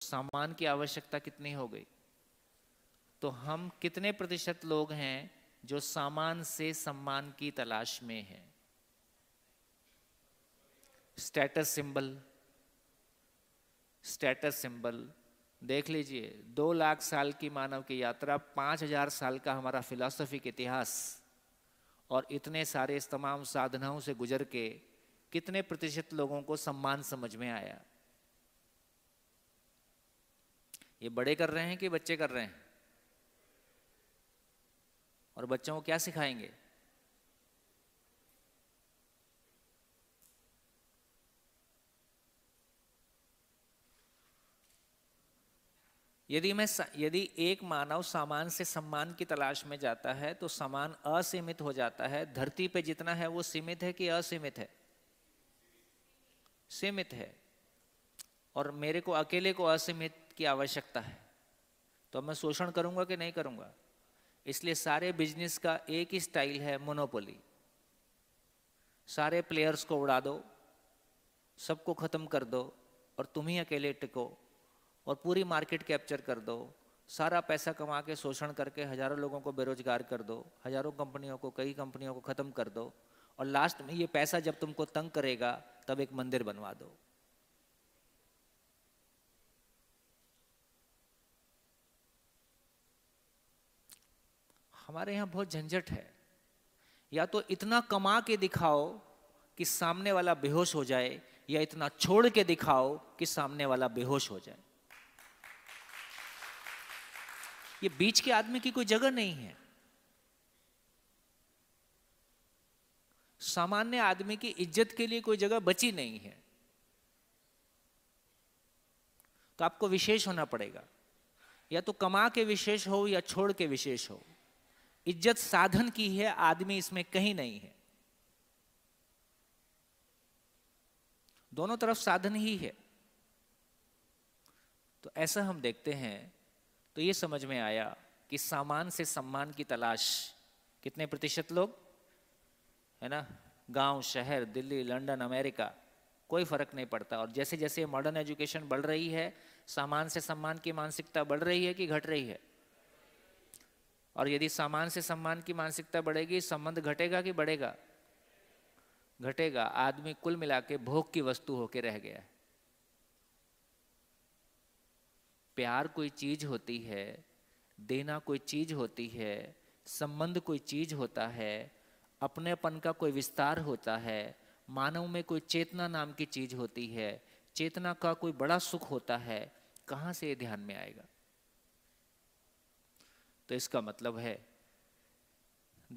सामान की आवश्यकता कितनी हो गई। तो हम कितने प्रतिशत लोग हैं जो सामान से सम्मान की तलाश में हैं। स्टेटस सिंबल, स्टेटस सिंबल देख लीजिए। 2 लाख साल की मानव की यात्रा, 5000 साल का हमारा फिलॉसफिक इतिहास, और इतने सारे इस तमाम साधनाओं से गुजर के कितने प्रतिशत लोगों को सम्मान समझ में आया। ये बड़े कर रहे हैं कि बच्चे कर रहे हैं? और बच्चों को क्या सिखाएंगे? यदि एक मानव सामान से सम्मान की तलाश में जाता है तो सामान असीमित हो जाता है। धरती पे जितना है वो सीमित है कि असीमित है? सीमित है। और मेरे को अकेले को असीमित की आवश्यकता है, तो मैं शोषण करूंगा कि नहीं करूंगा? इसलिए सारे बिजनेस का एक ही स्टाइल है, मोनोपोली। सारे प्लेयर्स को उड़ा दो, सबको खत्म कर दो, और तुम ही अकेले टिको, और पूरी मार्केट कैप्चर कर दो। सारा पैसा कमा के शोषण करके हजारों लोगों को बेरोजगार कर दो, हजारों कंपनियों को, कई कंपनियों को खत्म कर दो, और लास्ट में ये पैसा जब तुमको तंग करेगा तब एक मंदिर बनवा दो। हमारे यहां बहुत झंझट है। या तो इतना कमा के दिखाओ कि सामने वाला बेहोश हो जाए, या इतना छोड़ के दिखाओ कि सामने वाला बेहोश हो जाए। ये बीच के आदमी की कोई जगह नहीं है। सामान्य आदमी की इज्जत के लिए कोई जगह बची नहीं है। तो आपको विशेष होना पड़ेगा। या तो कमा के विशेष हो या छोड़ के विशेष हो। इज्जत साधन की है, आदमी इसमें कहीं नहीं है। दोनों तरफ साधन ही है। तो ऐसा हम देखते हैं। तो ये समझ में आया कि सामान से सम्मान की तलाश कितने प्रतिशत लोग, है ना, गांव, शहर, दिल्ली, लंदन, अमेरिका, कोई फर्क नहीं पड़ता। और जैसे जैसे मॉडर्न एजुकेशन बढ़ रही है, सामान से सम्मान की मानसिकता बढ़ रही है कि घट रही है? और यदि सामान से सम्मान की मानसिकता बढ़ेगी, संबंध घटेगा कि बढ़ेगा? घटेगा। आदमी कुल मिला के भोग की वस्तु होके रह गया है। प्यार कोई चीज होती है, देना कोई चीज होती है, संबंध कोई चीज होता है, अपनेपन का कोई विस्तार होता है, मानव में कोई चेतना नाम की चीज होती है, चेतना का कोई बड़ा सुख होता है। कहां से ये ध्यान में आएगा? तो इसका मतलब है